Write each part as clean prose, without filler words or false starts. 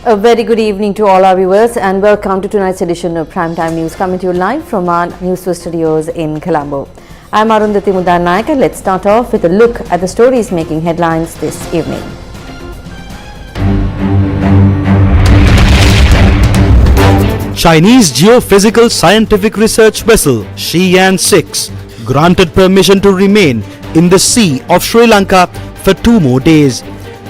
A very good evening to all our viewers and welcome to tonight's edition of Primetime News, coming to you live from our Newsfirst studios in Colombo. I'm Arundhati Mudanayaka. Let's start off with a look at the stories making headlines this evening. Chinese geophysical scientific research vessel Shiyan-6 granted permission to remain in the Sea of Sri Lanka for 2 more days.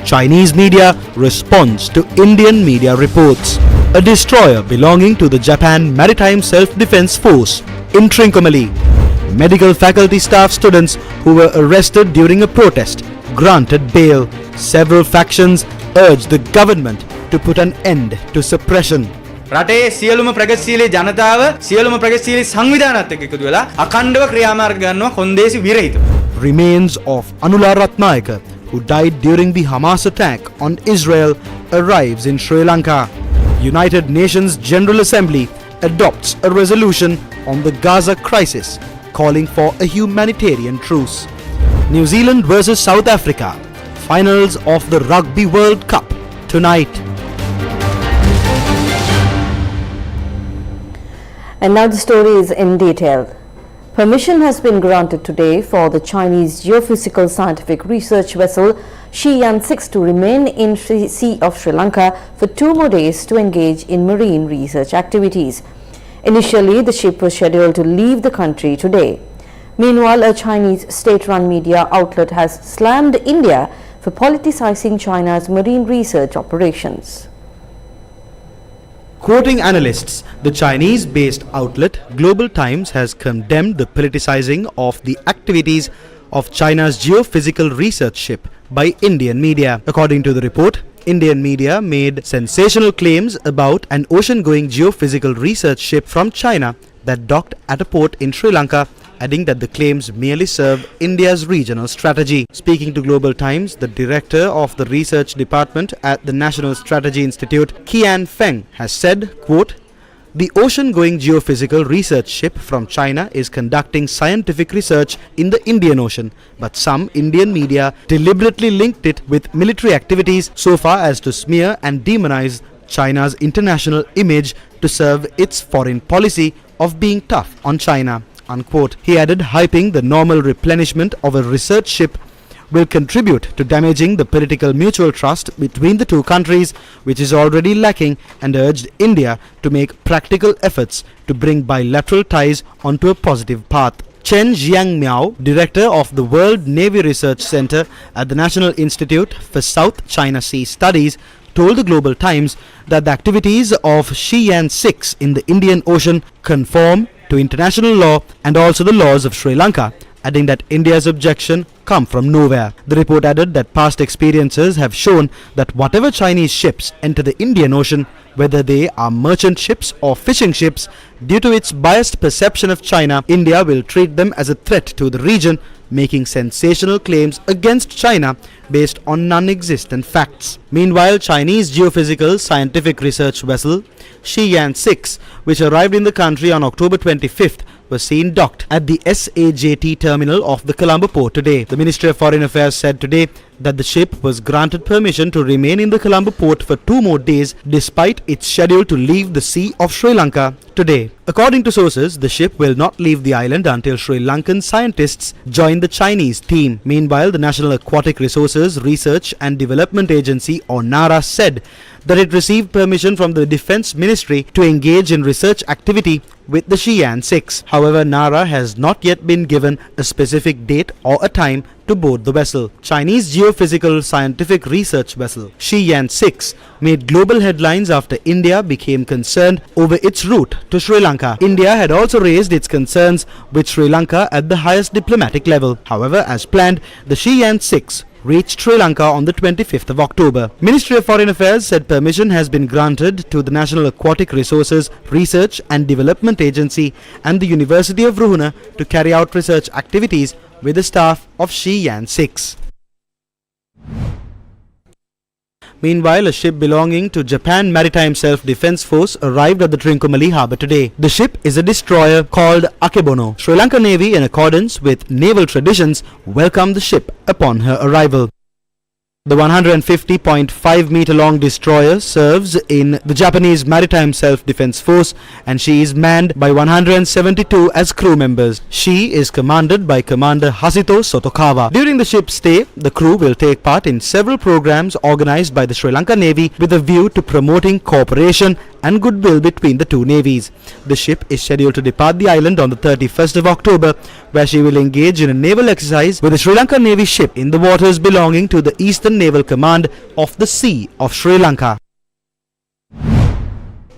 Chinese media responds to Indian media reports. A destroyer belonging to the Japan Maritime Self-Defense Force in Trincomalee. Medical faculty staff students who were arrested during a protest granted bail. Several factions urged the government to put an end to suppression. රටේ සියලුම ප්‍රගතිශීලී ජනතාව සියලුම ප්‍රගතිශීලී සංවිධානات එක්ක එකතු වෙලා අඛණ්ඩව ක්‍රියාමාර්ග ගන්නවා කොන්දේසි විරහිතව. Remains of Anula Ratnayaka, who died during the Hamas attack on Israel, arrives in Sri Lanka. United Nations General Assembly adopts a resolution on the Gaza crisis, calling for a humanitarian truce. New Zealand versus South Africa, finals of the Rugby World Cup tonight. And now the story is in detail. Permission has been granted today for the Chinese geophysical scientific research vessel Shiyan-6 to remain in the Sea of Sri Lanka for 2 more days to engage in marine research activities. Initially, the ship was scheduled to leave the country today. Meanwhile, a Chinese state-run media outlet has slammed India for politicizing China's marine research operations. Quoting analysts, the Chinese-based outlet Global Times has condemned the politicizing of the activities of China's geophysical research ship by Indian media. According to the report, Indian media made sensational claims about an ocean-going geophysical research ship from China that docked at a port in Sri Lanka, adding that the claims merely serve India's regional strategy. Speaking to Global Times, the director of the research department at the National Strategy Institute, Qian Feng, has said, quote, "The ocean-going geophysical research ship from China is conducting scientific research in the Indian Ocean, but some Indian media deliberately linked it with military activities so far as to smear and demonize China's international image to serve its foreign policy of being tough on China." Unquote. He added, hyping the normal replenishment of a research ship will contribute to damaging the political mutual trust between the two countries, which is already lacking, and urged India to make practical efforts to bring bilateral ties onto a positive path. Chen Jiangmiao, director of the World Navy Research Center at the National Institute for South China Sea Studies, told the Global Times that the activities of Shiyan-6 in the Indian Ocean conform to international law and also the laws of Sri Lanka, adding that India's objection come from nowhere. The report added that past experiences have shown that whatever Chinese ships enter the Indian Ocean, whether they are merchant ships or fishing ships, due to its biased perception of China, India will treat them as a threat to the region, making sensational claims against China based on non-existent facts. Meanwhile, Chinese geophysical scientific research vessel Shiyan-6, which arrived in the country on October 25th, was seen docked at the SAJT terminal of the Colombo port today. The Ministry of Foreign Affairs said today that the ship was granted permission to remain in the Colombo port for 2 more days despite its schedule to leave the Sea of Sri Lanka today. According to sources, the ship will not leave the island until Sri Lankan scientists join the Chinese team. Meanwhile, the National Aquatic Resources Research and Development Agency, or NARA, said that it received permission from the Defense Ministry to engage in research activity with the Shiyan-6. However, NARA has not yet been given a specific date or a time to board the vessel. Chinese geophysical scientific research vessel Shiyan-6 made global headlines after India became concerned over its route to Sri Lanka. India had also raised its concerns with Sri Lanka at the highest diplomatic level. However, as planned, the Shiyan-6 reached Sri Lanka on the 25th of October. Ministry of Foreign Affairs said permission has been granted to the National Aquatic Resources Research and Development Agency and the University of Ruhuna to carry out research activities with the staff of Shiyan-6. Meanwhile, a ship belonging to Japan Maritime Self-Defense Force arrived at the Trincomalee harbour today. The ship is a destroyer called Akebono. Sri Lankan Navy, in accordance with naval traditions, welcomed the ship upon her arrival. The 150.5 meter long destroyer serves in the Japanese Maritime Self-Defense Force and she is manned by 172 as crew members. She is commanded by Commander Hasito Sotokawa. During the ship's stay, the crew will take part in several programs organized by the Sri Lankan Navy with a view to promoting cooperation and goodwill between the two navies. The ship is scheduled to depart the island on the 31st of October, where she will engage in a naval exercise with the Sri Lankan Navy ship in the waters belonging to the Eastern Naval Command of the Sea of Sri Lanka.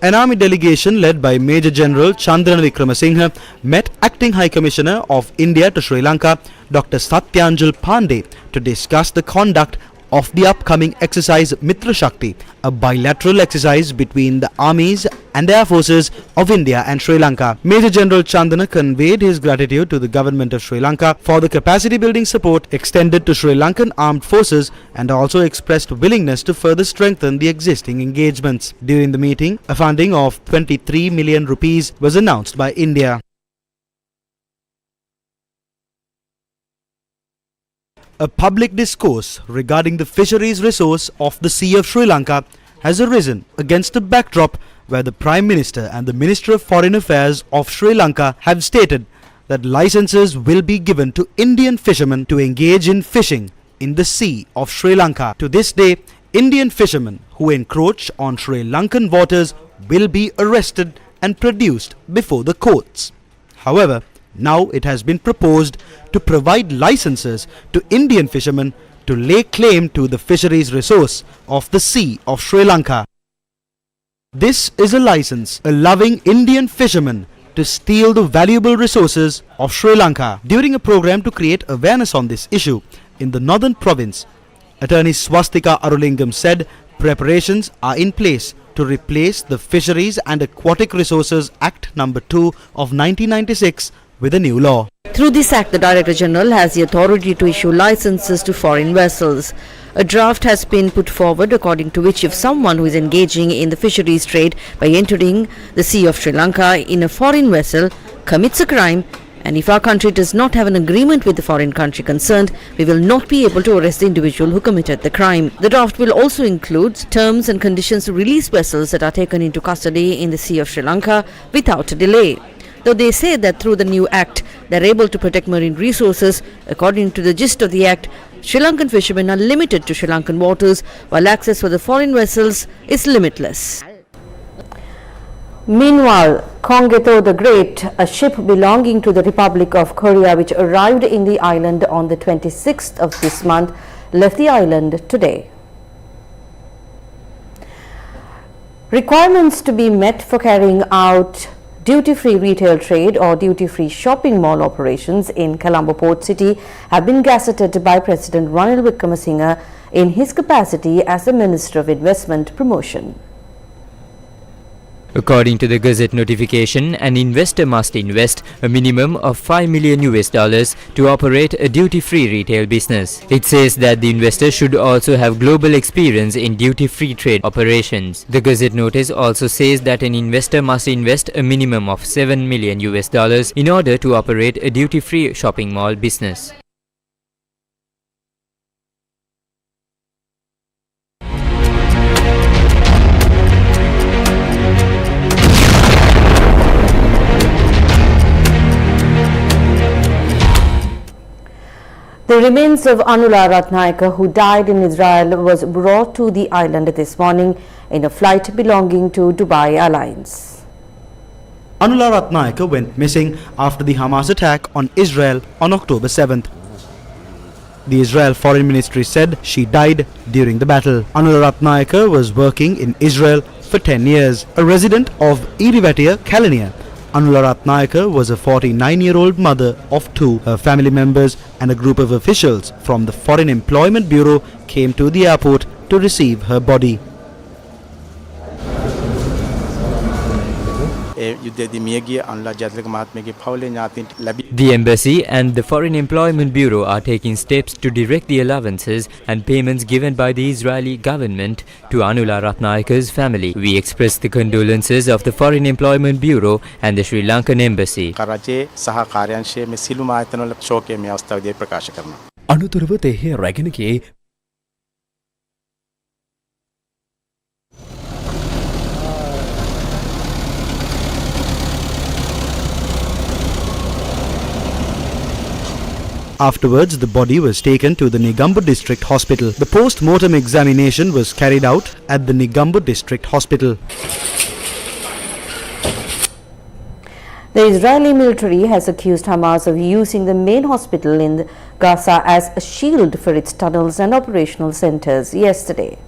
An army delegation led by Major General Chandran Wickramasinghe met Acting High Commissioner of India to Sri Lanka, Dr. Satyanjal Pandey, to discuss the conduct of the upcoming exercise Mitra Shakti, a bilateral exercise between the armies and air forces of India and Sri Lanka. Major General Chandana conveyed his gratitude to the government of Sri Lanka for the capacity building support extended to Sri Lankan armed forces and also expressed willingness to further strengthen the existing engagements. During the meeting, a funding of 23 million rupees was announced by India. A public discourse regarding the fisheries resource of the Sea of Sri Lanka has arisen against a backdrop where the Prime Minister and the Minister of Foreign Affairs of Sri Lanka have stated that licenses will be given to Indian fishermen to engage in fishing in the Sea of Sri Lanka. To this day, Indian fishermen who encroach on Sri Lankan waters will be arrested and produced before the courts. However, now it has been proposed to provide licenses to Indian fishermen to lay claim to the fisheries resource of the Sea of Sri Lanka. This is a license allowing Indian fishermen to steal the valuable resources of Sri Lanka. During a program to create awareness on this issue in the northern province, Attorney Swastika Arulingam said preparations are in place to replace the Fisheries and Aquatic Resources Act No. 2 of 1996 with a new law. Through this act, the Director General has the authority to issue licenses to foreign vessels. A draft has been put forward according to which if someone who is engaging in the fisheries trade by entering the Sea of Sri Lanka in a foreign vessel commits a crime, and if our country does not have an agreement with the foreign country concerned, we will not be able to arrest the individual who committed the crime. The draft will also include terms and conditions to release vessels that are taken into custody in the Sea of Sri Lanka without a delay. Though they say that through the new act, they are able to protect marine resources, according to the gist of the act, Sri Lankan fishermen are limited to Sri Lankan waters, while access for the foreign vessels is limitless. Meanwhile, Kongeto the Great, a ship belonging to the Republic of Korea which arrived in the island on the 26th of this month, left the island today. Requirements to be met for carrying out duty-free retail trade or duty-free shopping mall operations in Colombo Port City have been gazetted by President Ranil Wickramasinghe in his capacity as the Minister of Investment Promotion. According to the Gazette notification, an investor must invest a minimum of $5 million to operate a duty-free retail business. It says that the investor should also have global experience in duty-free trade operations. The Gazette notice also says that an investor must invest a minimum of $7 million in order to operate a duty-free shopping mall business. The remains of Anula Ratnayaka, who died in Israel, was brought to the island this morning in a flight belonging to Dubai Airlines. Anula Ratnayaka went missing after the Hamas attack on Israel on October 7th. The Israel Foreign Ministry said she died during the battle. Anula Ratnayaka was working in Israel for 10 years. A resident of Irivatia, Kalania, Anula Ratnayaka was a 49-year-old mother of two. Her family members and a group of officials from the Foreign Employment Bureau came to the airport to receive her body. The embassy and the Foreign Employment Bureau are taking steps to direct the allowances and payments given by the Israeli government to Anula Ratnayaka's family. We express the condolences of the Foreign Employment Bureau and the Sri Lankan embassy. අනුතරව තෙහේ රැගෙන ගියේ Afterwards, the body was taken to the Negombo District Hospital. The post-mortem examination was carried out at the Negombo District Hospital. The Israeli military has accused Hamas of using the main hospital in Gaza as a shield for its tunnels and operational centers yesterday.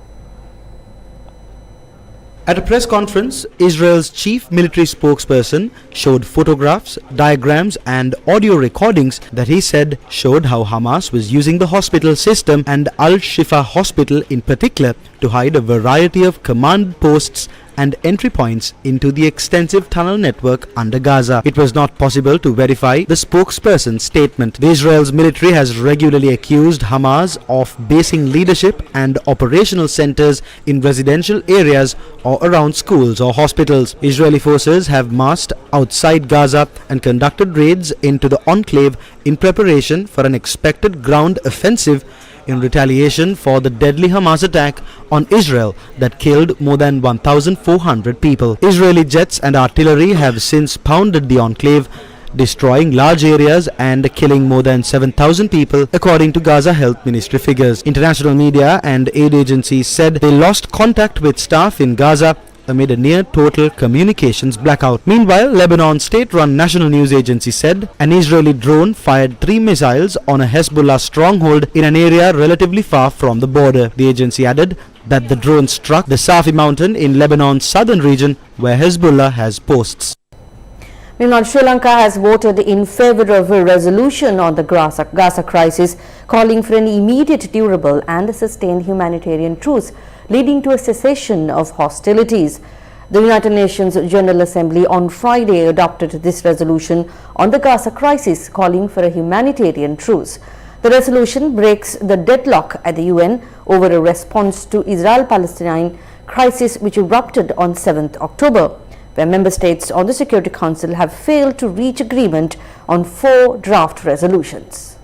At a press conference, Israel's chief military spokesperson showed photographs, diagrams and audio recordings that he said showed how Hamas was using the hospital system and Al-Shifa hospital in particular to hide a variety of command posts and entry points into the extensive tunnel network under Gaza. It was not possible to verify the spokesperson's statement. The Israel's military has regularly accused Hamas of basing leadership and operational centers in residential areas or around schools or hospitals. Israeli forces have marched outside Gaza and conducted raids into the enclave in preparation for an expected ground offensive in retaliation for the deadly Hamas attack on Israel that killed more than 1,400 people. Israeli jets and artillery have since pounded the enclave, destroying large areas and killing more than 7,000 people, according to Gaza Health Ministry figures. International media and aid agencies said they lost contact with staff in Gaza amid a near-total communications blackout. Meanwhile, Lebanon's state-run national news agency said an Israeli drone fired 3 missiles on a Hezbollah stronghold in an area relatively far from the border. The agency added that the drone struck the Safi mountain in Lebanon's southern region where Hezbollah has posts. Meanwhile, Sri Lanka has voted in favor of a resolution on the Gaza crisis, calling for an immediate, durable and sustained humanitarian truce, leading to a cessation of hostilities. The United Nations General Assembly on Friday adopted this resolution on the Gaza crisis, calling for a humanitarian truce. The resolution breaks the deadlock at the UN over a response to Israel-Palestine crisis which erupted on 7th October, where member states on the Security Council have failed to reach agreement on 4 draft resolutions.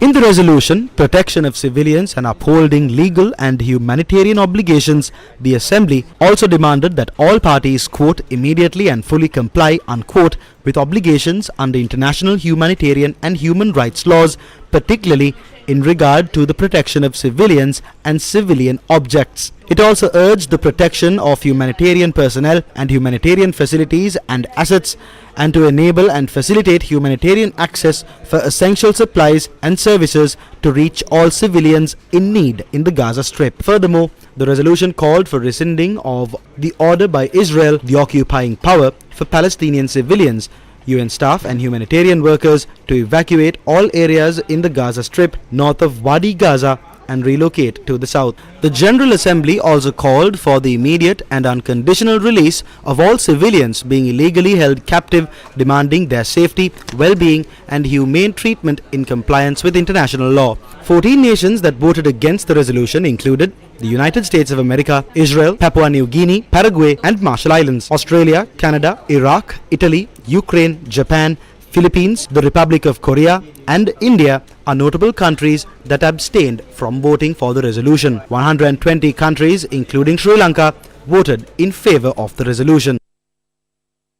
In the resolution, protection of civilians and upholding legal and humanitarian obligations, the Assembly also demanded that all parties, quote, immediately and fully comply, unquote, with obligations under international humanitarian and human rights laws, particularly in regard to the protection of civilians and civilian objects. It also urged the protection of humanitarian personnel and humanitarian facilities and assets, and to enable and facilitate humanitarian access for essential supplies and services to reach all civilians in need in the Gaza Strip. Furthermore, the resolution called for rescinding of the order by Israel, the occupying power, for Palestinian civilians, UN staff and humanitarian workers to evacuate all areas in the Gaza Strip north of Wadi Gaza and relocate to the south. The General Assembly also called for the immediate and unconditional release of all civilians being illegally held captive, demanding their safety, well-being and humane treatment in compliance with international law. 14 nations that voted against the resolution included the United States of America, Israel, Papua New Guinea, Paraguay and Marshall Islands, Australia, Canada, Iraq, Italy, Ukraine, Japan, Philippines, the Republic of Korea and India are notable countries that abstained from voting for the resolution. 120 countries, including Sri Lanka, voted in favor of the resolution.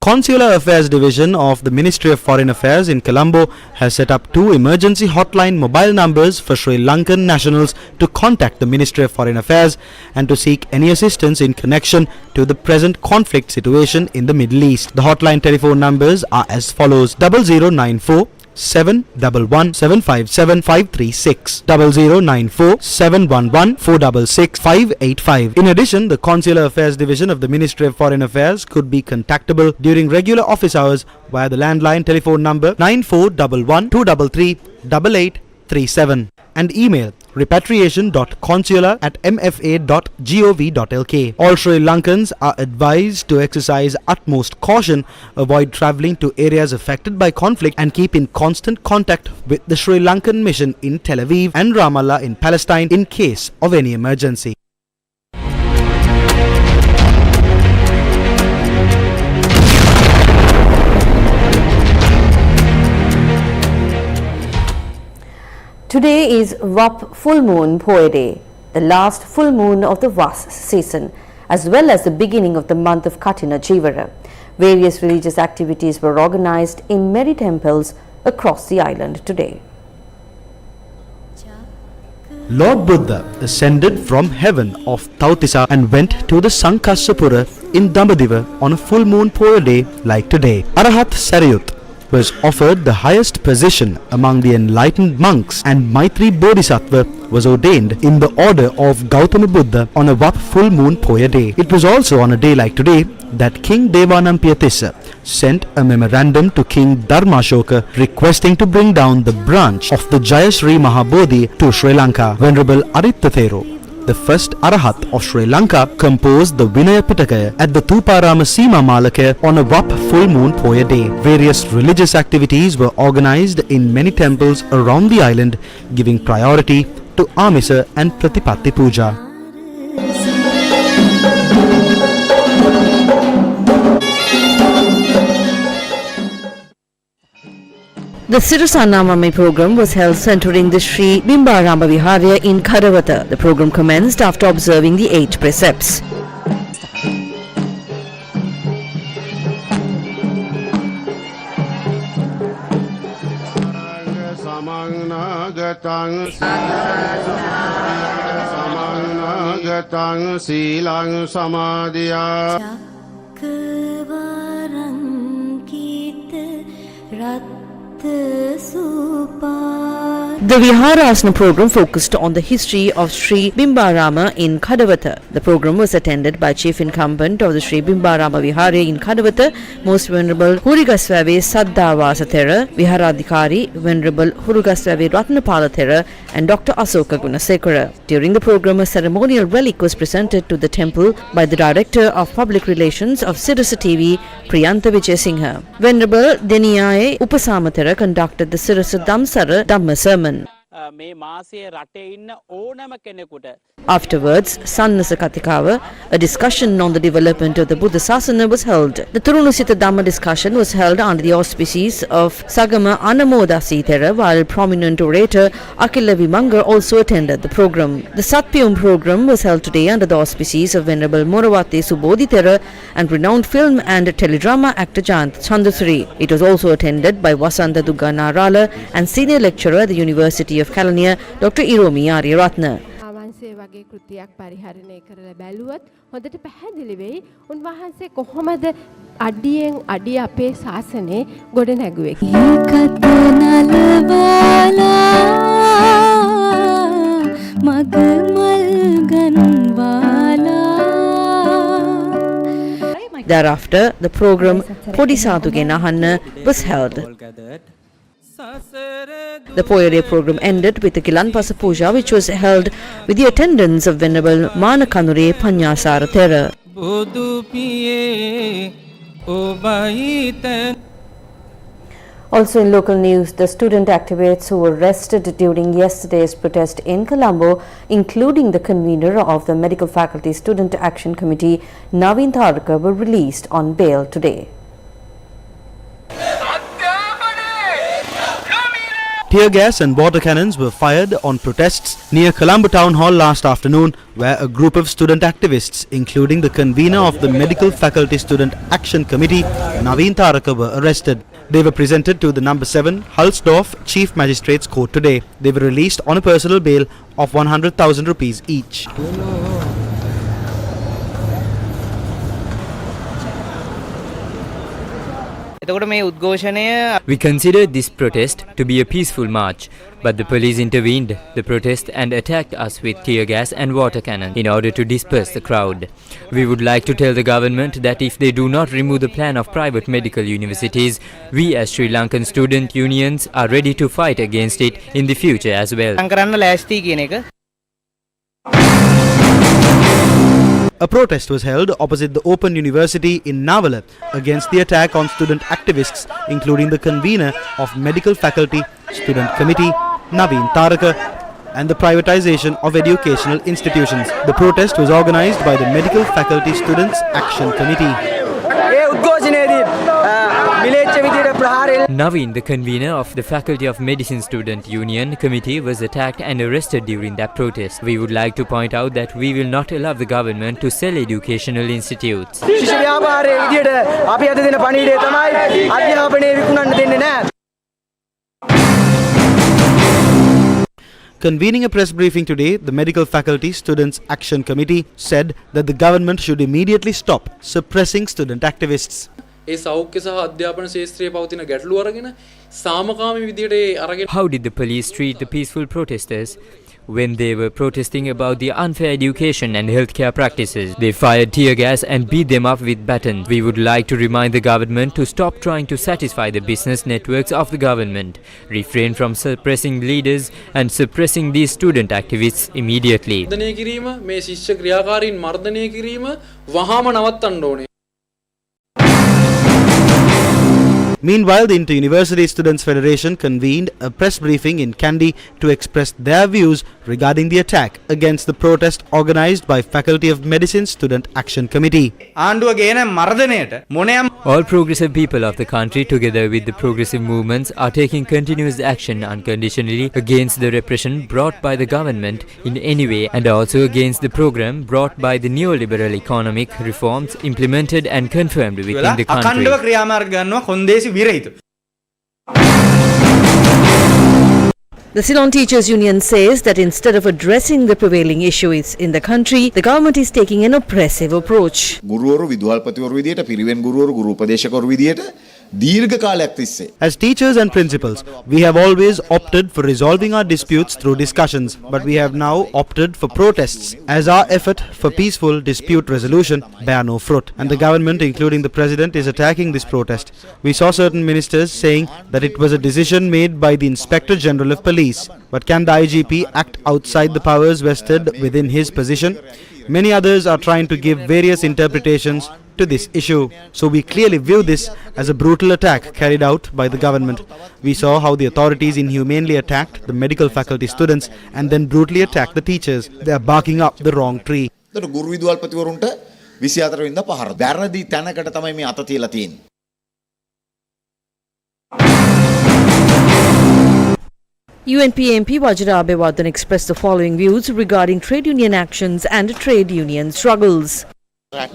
Consular Affairs Division of the Ministry of Foreign Affairs in Colombo has set up 2 emergency hotline mobile numbers for Sri Lankan nationals to contact the Ministry of Foreign Affairs and to seek any assistance in connection to the present conflict situation in the Middle East. The hotline telephone numbers are as follows: 0094 711 757 536, 0094 711 466 585. In addition, the Consular Affairs Division of the Ministry of Foreign Affairs could be contactable during regular office hours via the landline telephone number 9411 233 8837 and email repatriation.consular@mfa.gov.lk. All Sri Lankans are advised to exercise utmost caution, avoid travelling to areas affected by conflict and keep in constant contact with the Sri Lankan mission in Tel Aviv and Ramallah in Palestine in case of any emergency. Today is Vap Full Moon Poe Day, the last full moon of the Vas season, as well as the beginning of the month of Katina Jivara. Various religious activities were organized in many temples across the island today. Lord Buddha ascended from heaven of Tautisa and went to the Sankasapura in Dambadiva on a full moon polar day like today. Arahat Sarayut was offered the highest position among the enlightened monks, and Maitri Bodhisattva was ordained in the order of Gautama Buddha on a Vap full moon Poya day. It was also on a day like today that King Devanampiya sent a memorandum to King Dharmashoka requesting to bring down the branch of the Jayasri Mahabodhi to Sri Lanka. Venerable Arittathero, the first Arahat of Sri Lanka, composed the Vinaya Pitaka at the Thuparama Sima Malaka on a Vap full moon Poya day. Various religious activities were organized in many temples around the island, giving priority to Amisa and Pratipatti Puja. The Sirasa Namami program was held centering the Sri Bimbarama Viharya in Kadavata. The program commenced after observing the 8 precepts. The Viharasana program focused on the history of Sri Bimbarama in Kadavata. The program was attended by Chief Incumbent of the Sri Bimbarama Viharya in Kadavata, Most Venerable Hurigaswave Saddhavasa Thera, Viharadhikari Venerable Hurugaswave Ratnapala Thera, and Dr. Asoka Gunasekara. During the program, a ceremonial relic was presented to the temple by the Director of Public Relations of Sirasa TV, Priyantha Vijayasinghe. Venerable Deniyaye Upasamathera conducted the Sirasa Damsara Dhamma sermon. Afterwards, Sannasa Katikawa, a discussion on the development of the Buddha Sasana was held. The Turunusita Dhamma discussion was held under the auspices of Sagama Anamodasi Thera, while prominent orator Akila Vimanga also attended the program. The Satpyum program was held today under the auspices of Venerable Moravati Subodhi Thera and renowned film and teledrama actor Jayant Chandasri. It was also attended by Vasanta Dugga Narala and senior lecturer at the University of Kalaniya, Dr. Iromi Aryaratna. වගේ කෘතියක් පරිහරණය කරලා බැලුවොත් හොඳට පැහැදිලි වෙයි උන්වහන්සේ කොහොමද අඩියෙන් අඩිය අපේ ශාසනය ගොඩ නැගුවේ ඒකත නලවාලා මගමල් ගන්වාලා. Thereafter, the program Podisadu Genahana was held. The Poya Day program ended with the Gilanpasa Puja, which was held with the attendance of Venerable Manakanure Panyasara Thera. Also in local news, the student activists who were arrested during yesterday's protest in Colombo, including the convener of the Medical Faculty Student Action Committee, Naveen Tharaka, were released on bail today. Tear gas and water cannons were fired on protests near Colombo Town Hall last afternoon, where a group of student activists, including the convener of the Medical Faculty Student Action Committee, Naveen Tharaka, were arrested. They were presented to the number 7 Hulsdorf Chief Magistrates Court today. They were released on a personal bail of 100,000 rupees each. We considered this protest to be a peaceful march, but the police intervened the protest and attacked us with tear gas and water cannon in order to disperse the crowd. We would like to tell the government that if they do not remove the plan of private medical universities, we as Sri Lankan student unions are ready to fight against it in the future as well. A protest was held opposite the Open University in Navala against the attack on student activists, including the convener of Medical Faculty Student Committee, Naveen Tharaka, and the privatization of educational institutions. The protest was organized by the Medical Faculty Students Action Committee. Naveen, the convener of the Faculty of Medicine Student Union Committee, was attacked and arrested during that protest. We would like to point out that we will not allow the government to sell educational institutes. Convening a press briefing today, the Medical Faculty Students Action Committee said that the government should immediately stop suppressing student activists. ඒ සෞඛ්‍ය සහ අධ්‍යාපන ශාස්ත්‍රයේ පවතින ගැටලු අරගෙන සාමකාමී විදියට ඒ අරගෙන How did the police treat the peaceful protesters when they were protesting about the unfair education and healthcare practices? They fired tear gas and beat them up with batons. We would like to remind the government to stop trying to satisfy the business networks of the government, refrain from suppressing leaders and suppressing these student activists immediately. මර්ධනය කිරීම මේ ශිෂ්‍ය ක්‍රියාකාරීන් මර්ධනය කිරීම වහාම නවත්තන්න ඕනේ. Meanwhile, the Inter-University Students Federation convened a press briefing in Kandy to express their views regarding the attack against the protest organised by Faculty of Medicine Student Action Committee. ආණ්ඩුව ගේන මර්ධනයට මොනෑම All progressive people of the country, together with the progressive movements, are taking continuous action unconditionally against the repression brought by the government in any way, and also against the program brought by the neoliberal economic reforms implemented and confirmed within the country. අඛණ්ඩව ක්‍රියාමාර්ග ගන්නවා කොන්දේසි විරහිත. The Ceylon Teachers Union says that instead of addressing the prevailing issues in the country, the government is taking an oppressive approach. ගුරුවරු විදුහල්පතිවරු විදියට පිරිවෙන් ගුරුවරු ගුරු උපදේශකවරු විදියට දීර්ඝ කාලයක් තිස්සේ As teachers and principals, we have always opted for resolving our disputes through discussions, but we have now opted for protests as our effort for peaceful dispute resolution bear no fruit. And the government, including the president, is attacking this protest. We saw certain ministers saying that it was a decision made by the Inspector General of Police. But can the IGP act outside the powers vested within his position? Many others are trying to give various interpretations to this issue. So we clearly view this as a brutal attack carried out by the government. We saw how the authorities inhumanely attacked the medical faculty students and then brutally attacked the teachers. They are barking up the wrong tree. ඒතර ගුරු විදුහල්පතිවරුන්ට 24 වෙනිදා පහර වැරදි තැනකට තමයි මේ අත තියලා තියෙන්නේ. UNP MP Wajra Abewardhan expressed the following views regarding trade union actions and trade union struggles. All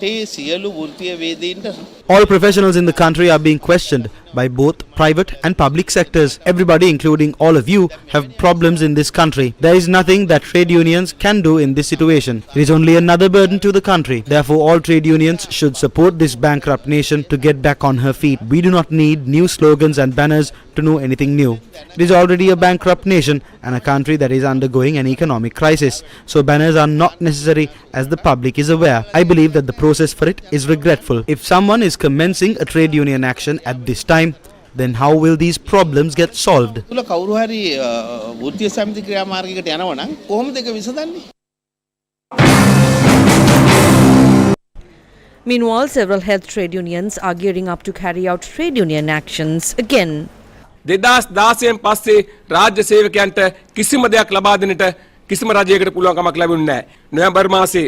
professionals in the country are being questioned by both private and public sectors. Everybody, including all of you, have problems in this country. There is nothing that trade unions can do in this situation. It is only another burden to the country. Therefore, all trade unions should support this bankrupt nation to get back on her feet. We do not need new slogans and banners to know anything new. It is already a bankrupt nation and a country that is undergoing an economic crisis. So banners are not necessary, as the public is aware. I believe that the process for it is regretful. If someone is commencing a trade union action at this time, then how will these problems get solved? තුල කවුරු හරි වෘත්තීය සමිති ක්‍රියාමාර්ගයකට යනවා නම් කොහොමද ඒක විසඳන්නේ? Meanwhile, several health trade unions are gearing up to carry out trade union actions again. 2016 පස්සේ රාජ්‍ය සේවකයන්ට කිසිම දෙයක් ලබා දෙන්නට කිසිම රජයකට පුළුවන් කමක් ලැබුණේ නැහැ. නොවැම්බර් මාසේ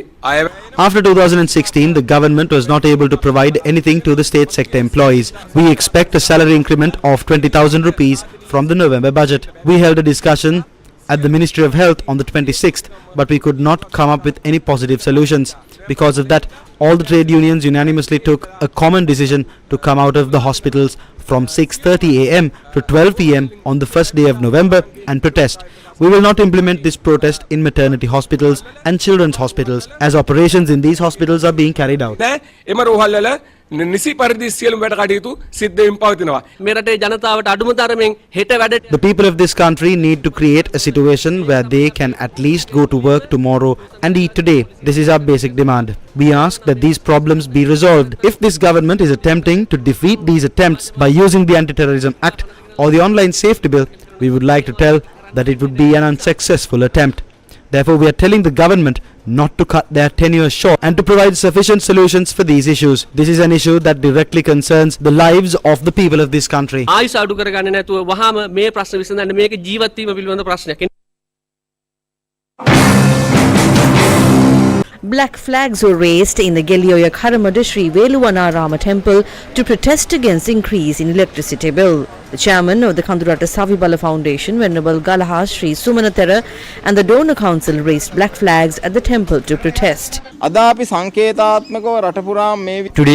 After 2016, the government was not able to provide anything to the state sector employees. We expect a salary increment of 20,000 rupees from the November budget. We held a discussion at the Ministry of Health on the 26th, but we could not come up with any positive solutions. Because of that, all the trade unions unanimously took a common decision to come out of the hospitals from 6:30 am to 12 pm on the first day of November and protest. We will not implement this protest in maternity hospitals and children's hospitals, as operations in these hospitals are being carried out. එම රෝහල් වල නිසි පරිදි සියලුම වැඩ කටයුතු සිද්ධ වෙමින් පවතිනවා. මේ රටේ ජනතාවට අඩුම තරමින් හෙට වැඩ The people of this country need to create a situation where they can at least go to work tomorrow and eat today. This is our basic demand. We ask that these problems be resolved. If this government is attempting to defeat these attempts by using the Anti-Terrorism Act or the Online Safety Bill, we would like to tell that it would be an unsuccessful attempt. Therefore, we are telling the government not to cut their tenure short and to provide sufficient solutions for these issues. This is an issue that directly concerns the lives of the people of this country. ආයුෂ අඩු කරගන්නේ නැතුව වහාම මේ ප්‍රශ්න විසඳන්න මේක ජීවත් වීම පිළිබඳ ප්‍රශ්නයක්. Black flags were raised in the Gelioya Karamada Sri Veluvanarama temple to protest against increase in electricity bill. The chairman of the Kandurata Savibala Foundation, Venerable Galahas Sri Sumanathera, and the donor council raised black flags at the temple to protest. Today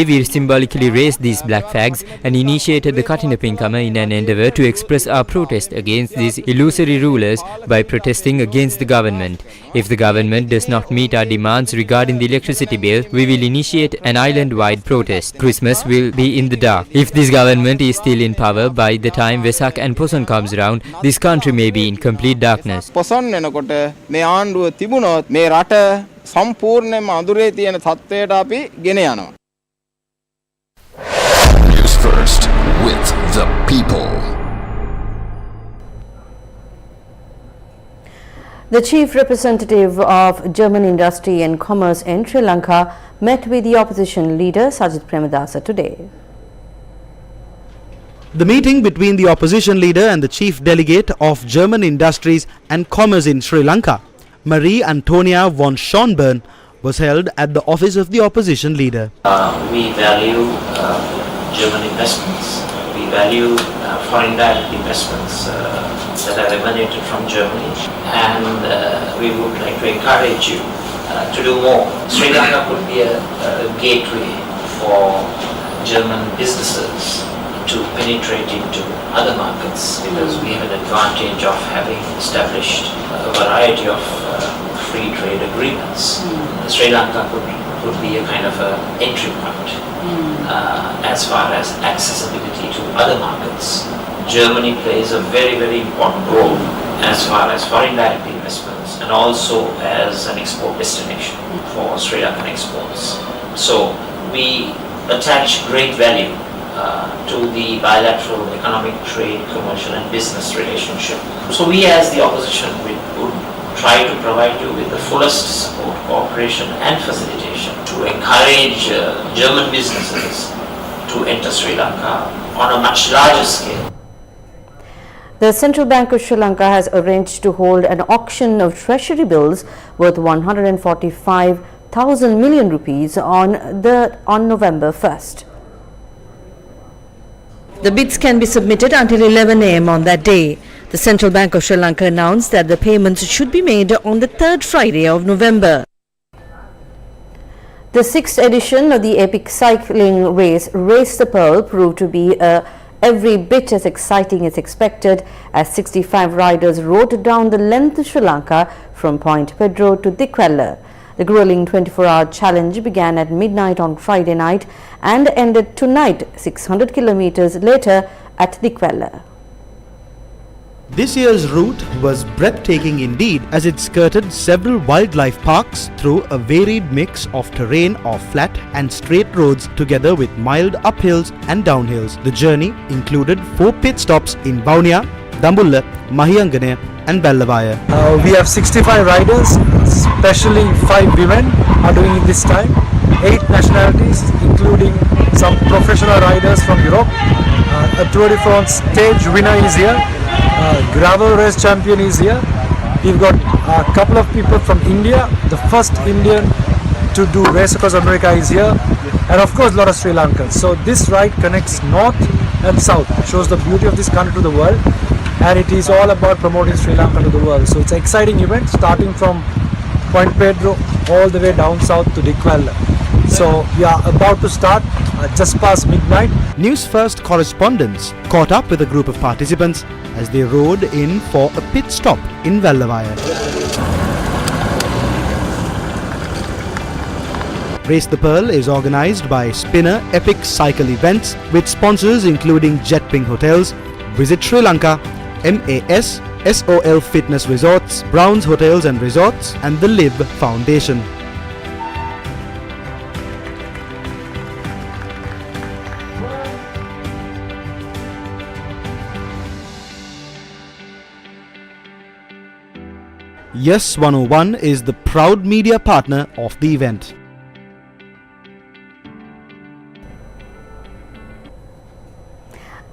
we symbolically raised these black flags and initiated the Katina Pinkama in an endeavour to express our protest against these illusory rulers by protesting against the government. If the government does not meet our demands regarding the electricity bill, we will initiate an island-wide protest. Christmas will be in the dark. If this government is still in power by the time Vesak and Poson comes around, this country may be in complete darkness. Newsfirst with the people. The chief representative of German industry and commerce in Sri Lanka met with the opposition leader Sajid Premadasa today. The meeting between the opposition leader and the chief delegate of German industries and commerce in Sri Lanka, Marie Antonia von Schönborn, was held at the office of the opposition leader. We value German investments. We value foreign direct investments that have emanated from Germany, and we would like to encourage you to do more. Sri Lanka could be a gateway for German businesses to penetrate into other markets, because we have an advantage of having established a variety of free trade agreements. Sri Lanka could be a kind of a entry point as far as accessibility to other markets. Germany plays a very, very important role as far as foreign direct investments and also as an export destination for Sri Lankan exports. So we attach great value to the bilateral economic, trade, commercial and business relationship. So we as the opposition would try to provide you with the fullest support, cooperation and facilitation to encourage German businesses to enter Sri Lanka on a much larger scale. The Central Bank of Sri Lanka has arranged to hold an auction of treasury bills worth 145,000 million rupees on November 1st. The bids can be submitted until 11 a.m. on that day. The Central Bank of Sri Lanka announced that the payments should be made on the third Friday of November. The 6th edition of the epic cycling race, Race the Pearl, proved to be every bit as exciting as expected, as 65 riders rode down the length of Sri Lanka from Point Pedro to Dikwella. The grueling 24-hour challenge began at midnight on Friday night and ended tonight 600 kilometers later at Dikwella. This year's route was breathtaking indeed, as it skirted several wildlife parks through a varied mix of terrain of flat and straight roads together with mild uphills and downhills. The journey included 4 pit stops in Vaunia, Dambulla, Mahiyangane and Bellavaya. We have 65 riders, especially 5 women are doing it this time. 8 nationalities, including some professional riders from Europe. A Tour de France stage winner is here. Gravel race champion is here. We've got a couple of people from India. The first Indian to do race across America is here. And of course a lot of Sri Lankans. So this ride connects north and south. It shows the beauty of this country to the world. And it is all about promoting Sri Lanka to the world. So it's an exciting event starting from Point Pedro all the way down south to Dikwella. So we are about to start just past midnight. Newsfirst correspondents caught up with a group of participants as they rode in for a pit stop in Bellavaya. Race the Pearl is organized by Spinner Epic Cycle Events with sponsors including Jetping Hotels, Visit Sri Lanka, MAS, SOL Fitness Resorts, Browns Hotels and Resorts and the Live Foundation. Yes 101 is the proud media partner of the event.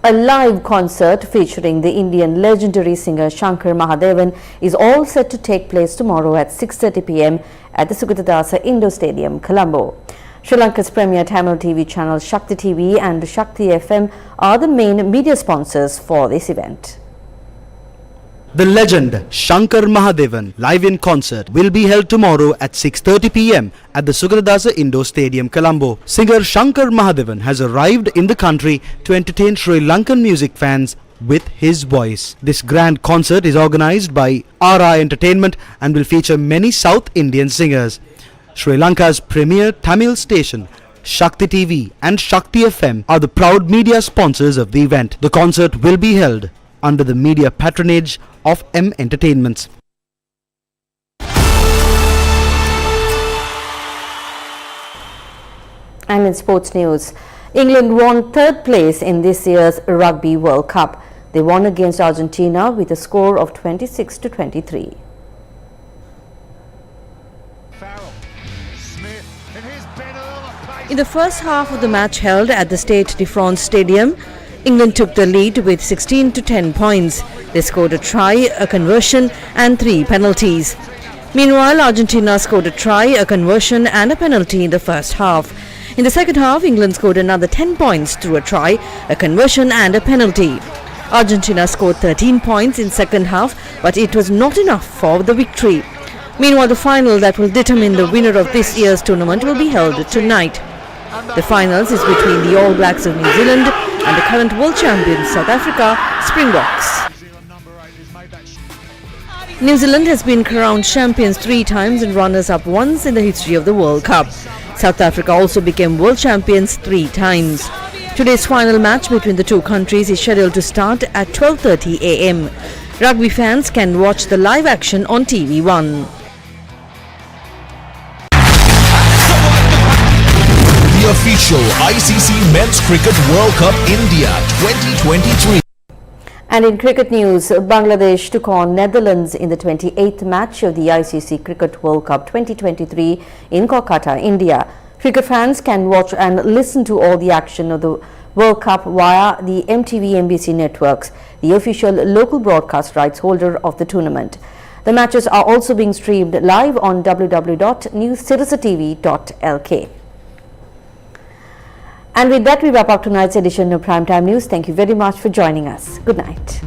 A live concert featuring the Indian legendary singer Shankar Mahadevan is all set to take place tomorrow at 6:30 p.m. at the Sugatadasa Indoor Stadium, Colombo. Sri Lanka's premier Tamil TV channel Shakti TV and Shakti FM are the main media sponsors for this event. The legend Shankar Mahadevan live in concert will be held tomorrow at 6:30 p.m. at the Sugadadasa Indoor Stadium, Colombo. Singer Shankar Mahadevan has arrived in the country to entertain Sri Lankan music fans with his voice. This grand concert is organized by RI Entertainment and will feature many South Indian singers. Sri Lanka's premier Tamil station Shakti TV and Shakti FM are the proud media sponsors of the event. The concert will be held under the media patronage of M Entertainments. And in sports news, England won third place in this year's Rugby World Cup. They won against Argentina with a score of 26-23. In the first half of the match held at the Stade de France Stadium, England took the lead with 16 to 10 points. They scored a try, a conversion and 3 penalties. Meanwhile, Argentina scored a try, a conversion and a penalty in the first half. In the second half, England scored another 10 points through a try, a conversion and a penalty. Argentina scored 13 points in second half, but it was not enough for the victory. Meanwhile, the final that will determine the winner of this year's tournament will be held tonight. The finals is between the All Blacks of New Zealand and the current world champions South Africa, Springboks. New Zealand has been crowned champions 3 times and runners-up once in the history of the World Cup. South Africa also became world champions 3 times. Today's final match between the two countries is scheduled to start at 12:30 a.m. Rugby fans can watch the live action on TV1. The official ICC Men's Cricket World Cup India 2023. And in cricket news, Bangladesh took on Netherlands in the 28th match of the ICC Cricket World Cup 2023 in Kolkata, India. Cricket fans can watch and listen to all the action of the World Cup via the MTV NBC networks, the official local broadcast rights holder of the tournament. The matches are also being streamed live on www.newsfirst.lk. And with that, we wrap up tonight's edition of Primetime News. Thank you very much for joining us. Good night.